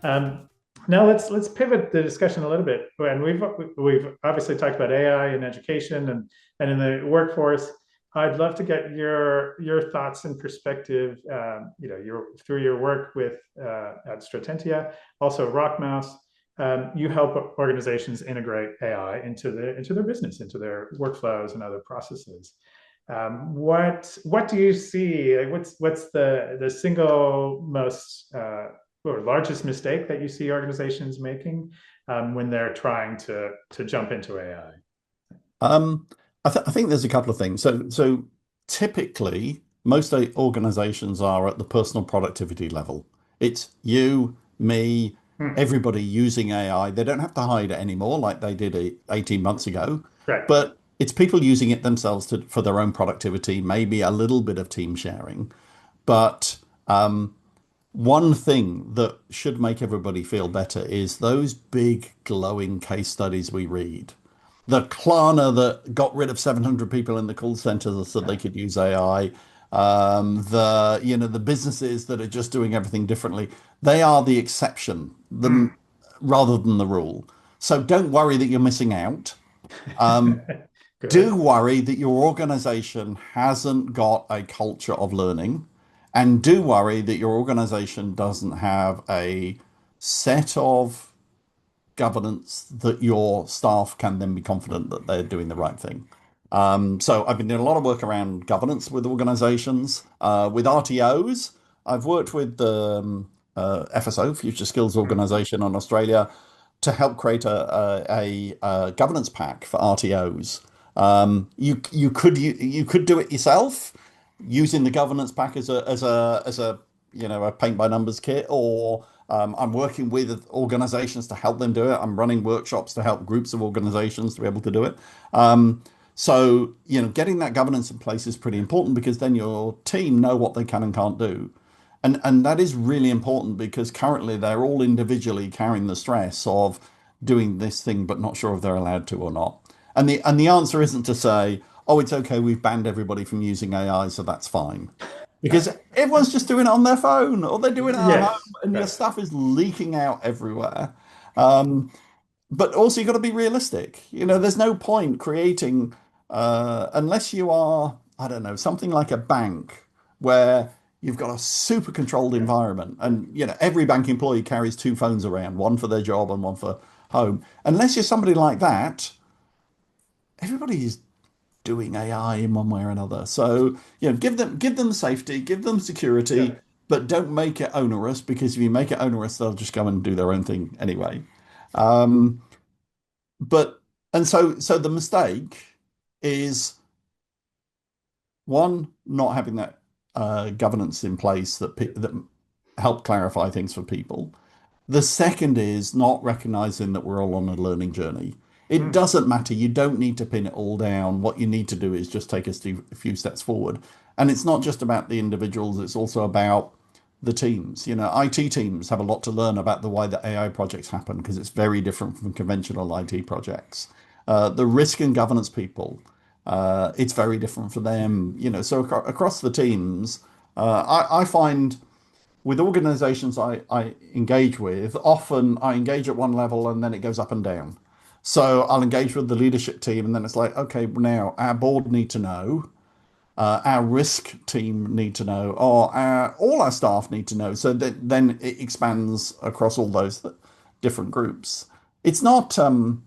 Um, Now let's pivot the discussion a little bit. And we've obviously talked about AI in education and in the workforce. I'd love to get your thoughts and perspective. Your through your work with at Stratentia, also Rockmouse. You help organizations integrate AI into their business, into their workflows and other processes. What do you see? Like, what's the single most or largest mistake that you see organizations making when they're trying to jump into AI? Um, I think there's a couple of things. So typically, most organizations are at the personal productivity level. It's you, me, Hmm. everybody using AI. They don't have to hide it anymore like they did 18 months ago, Right. but it's people using it themselves for their own productivity, maybe a little bit of team sharing. But one thing that should make everybody feel better is those big glowing case studies we read. The Klarna that got rid of 700 people in the call center so they could use AI. The businesses that are just doing everything differently. They are the exception, Hmm. rather than the rule. So don't worry that you're missing out. Um, do Good. worry that your organization hasn't got a culture of learning, and do worry that your organization doesn't have a set of governance that your staff can then be confident that they're doing the right thing. So I've been doing a lot of work around governance with organizations, with RTOs. I've worked with the FSO, Future Skills Hmm. Organization in Australia, to help create a governance pack for RTOs. You could do it yourself using the governance pack as a a paint by numbers kit, or I'm working with organizations to help them do it. I'm running workshops to help groups of organizations to be able to do it. Getting that governance in place is pretty important because then your team know what they can and can't do. And that is really important because currently they're all individually carrying the stress of doing this thing, but not sure if they're allowed to or not. And the answer isn't to say, oh, it's okay, we've banned everybody from using AI, so that's fine. Because everyone's just doing it on their phone or they're doing it at home Yes. and your Right. stuff is leaking out everywhere. Um, but also you've got to be realistic. There's no point creating unless you are, I don't know, something like a bank where you've got a super controlled environment and every bank employee carries two phones around, one for their job and one for home. Unless you're somebody like that, everybody is doing AI in one way or another. So, give them safety, give them security, Yeah. but don't make it onerous because if you make it onerous, they'll just go and do their own thing anyway. Um, but and so the mistake is one, not having that governance in place that help clarify things for people. The second is not recognizing that we're all on a learning journey. It Hmm. doesn't matter. You don't need to pin it all down. What you need to do is just take a few steps forward. And it's not just about the individuals, it's also about the teams. IT teams have a lot to learn about the way that AI projects happen because it's very different from conventional IT projects. The risk and governance people, it's very different for them. So across the teams, I find with organizations I engage with, often I engage at one level and then it goes up and down. So I'll engage with the leadership team and then it's like, okay, now our board need to know, our risk team need to know, or all our staff need to know. So that then it expands across all those different groups. It's not um,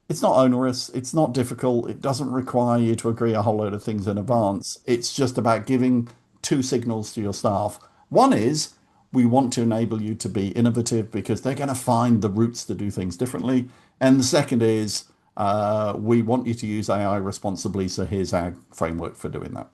it's not onerous, it's not difficult, it doesn't require you to agree a whole load of things in advance. It's just about giving two signals to your staff. One is we want to enable you to be innovative because they're going to find the routes to do things differently. And the second is we want you to use AI responsibly. So here's our framework for doing that.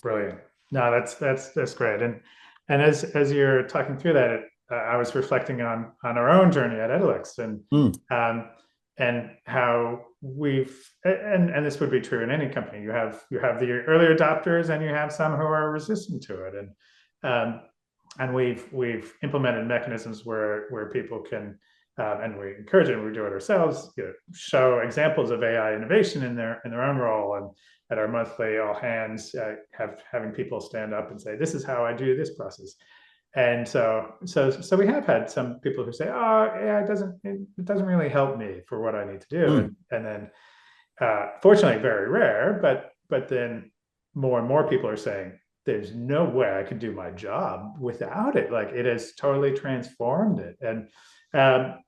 Brilliant. No, that's great. And as you're talking through that, I was reflecting on our own journey at Edalex Mm, um, and how and this would be true in any company. You have the early adopters and you have some who are resistant to it, um, and we've implemented mechanisms where people can and we encourage it and we do it ourselves, show examples of AI innovation in their own role. And at our monthly all hands, having people stand up and say, this is how I do this process. And so we have had some people who say, "Oh, yeah, it doesn't really help me for what I need to do," Mm. and then fortunately, very rare, but then more and more people are saying, "There's no way I could do my job without it. Like it has totally transformed it." Um,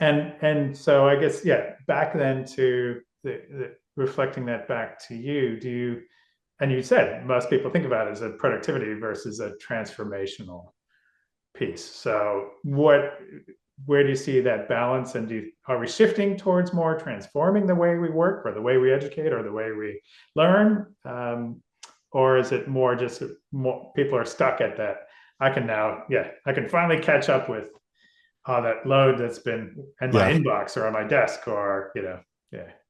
and so I guess yeah, back then to the reflecting that back to you, do you? And you said most people think about it as a productivity versus a transformational piece. So where do you see that balance? And are we shifting towards more transforming the way we work or the way we educate or the way we learn? Or is it more just more people are stuck at that? I can finally catch up with all that load that's been in my Yeah. inbox or on my desk or, yeah.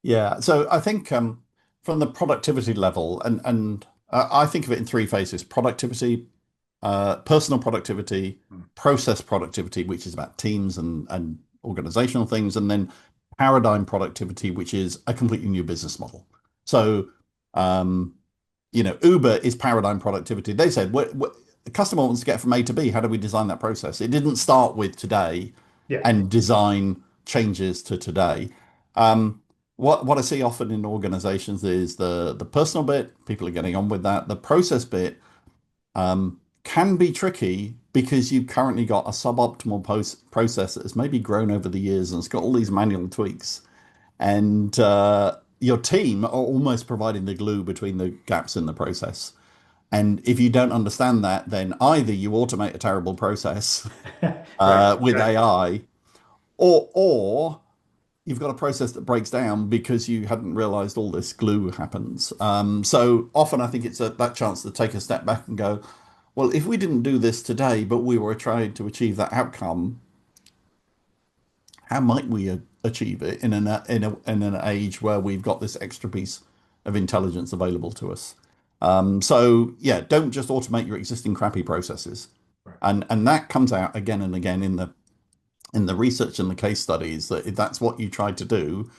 Yeah. So I think from the productivity level, and I think of it in three phases: productivity, personal productivity, Hmm. process productivity, which is about teams and organizational things, and then paradigm productivity, which is a completely new business model. So, um, Uber is paradigm productivity. They said, the customer wants to get from A to B. How do we design that process? It didn't start with today Yeah. and design changes to today. Um, what I see often in organizations is the personal bit, people are getting on with that. The process bit can be tricky because you've currently got a suboptimal process that has maybe grown over the years and it's got all these manual tweaks. And your team are almost providing the glue between the gaps in the process. And if you don't understand that, then either you automate a terrible process Right. with Right. AI, or you've got a process that breaks down because you hadn't realized all this glue happens. So often I think it's that chance to take a step back and go, well, if we didn't do this today, but we were trying to achieve that outcome, how might we achieve it in an age where we've got this extra piece of intelligence available to us? So yeah, don't just automate your existing crappy processes, Right. and that comes out again and again in the research and the case studies that if that's what you tried to do,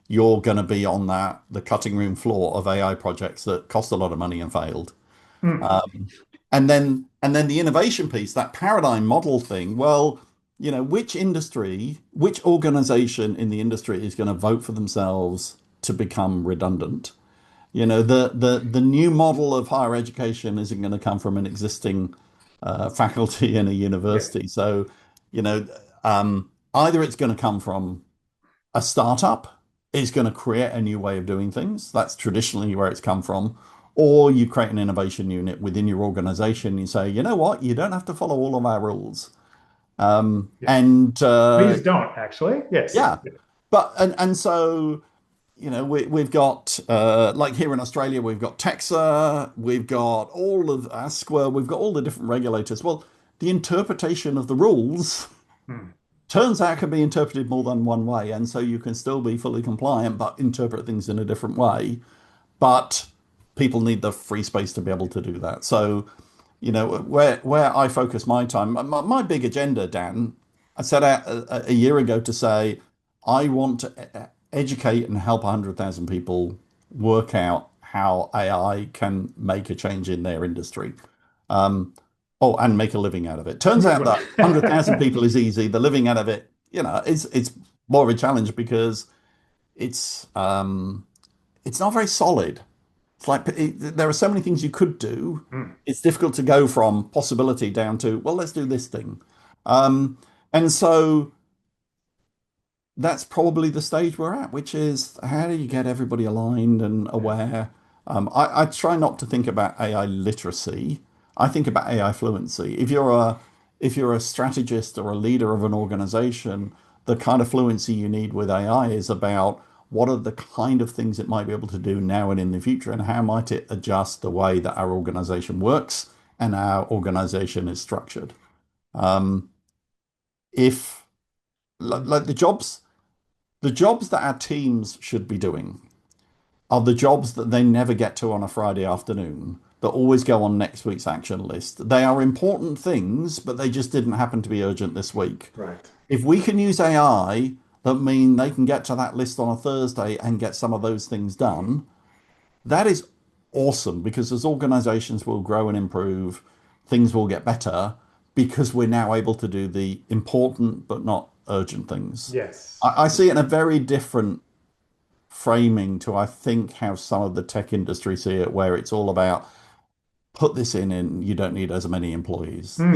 you're going to be on the cutting room floor of AI projects that cost a lot of money and failed. Mm. And then the innovation piece, that paradigm model thing. Well, which industry, which organization in the industry is going to vote for themselves to become redundant? The new model of higher education isn't going to come from an existing faculty in a Yeah. university. So, either it's going to come from a startup is going to create a new way of doing things. That's traditionally where it's come from. Or you create an innovation unit within your organization. You say, you know what, you don't have to follow all of our rules. Yeah. And Please don't actually. Yes. yeah, but and so we've got like here in Australia, we've got Texa, we've got all of ASQA, we've got all the different regulators. Well, the interpretation of the rules Mm. turns out can be interpreted more than one way, and so you can still be fully compliant but interpret things in a different way. But people need the free space to be able to do that. So, where I focus my time, my big agenda, Dan, I set out a year ago to say I want to educate and help 100,000 people work out how AI can make a change in their industry. Oh, and make a living out of it. Turns out that 100,000 people is easy. The living out of it, it's more of a challenge because it's it's not very solid. It's like there are so many things you could do. Mm. It's difficult to go from possibility down to, well, let's do this thing. Um, and so that's probably the stage we're at, which is how do you get everybody aligned and Yeah. aware? I try not to think about AI literacy. I think about AI fluency. If you're a strategist or a leader of an organization, the kind of fluency you need with AI is about what are the kind of things it might be able to do now and in the future, and how might it adjust the way that our organization works and our organization is structured. Um, if like the jobs that our teams should be doing are the jobs that they never get to on a Friday afternoon, that always go on next week's action list. They are important things, but they just didn't happen to be urgent this week. Right. If we can use AI that mean they can get to that list on a Thursday and get some of those things done, that is awesome because as organizations will grow and improve, things will get better because we're now able to do the important but not urgent things. Yes. I see it in a very different framing to, I think, how some of the tech industry see it, where it's all about put this in and you don't need as many employees. Mm.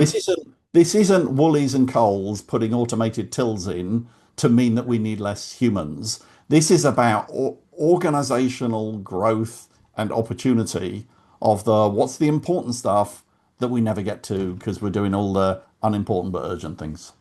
This isn't Woolies and Coles putting automated tills in to mean that we need less humans. This is about organizational growth and opportunity of the what's the important stuff that we never get to because we're doing all the unimportant but urgent things.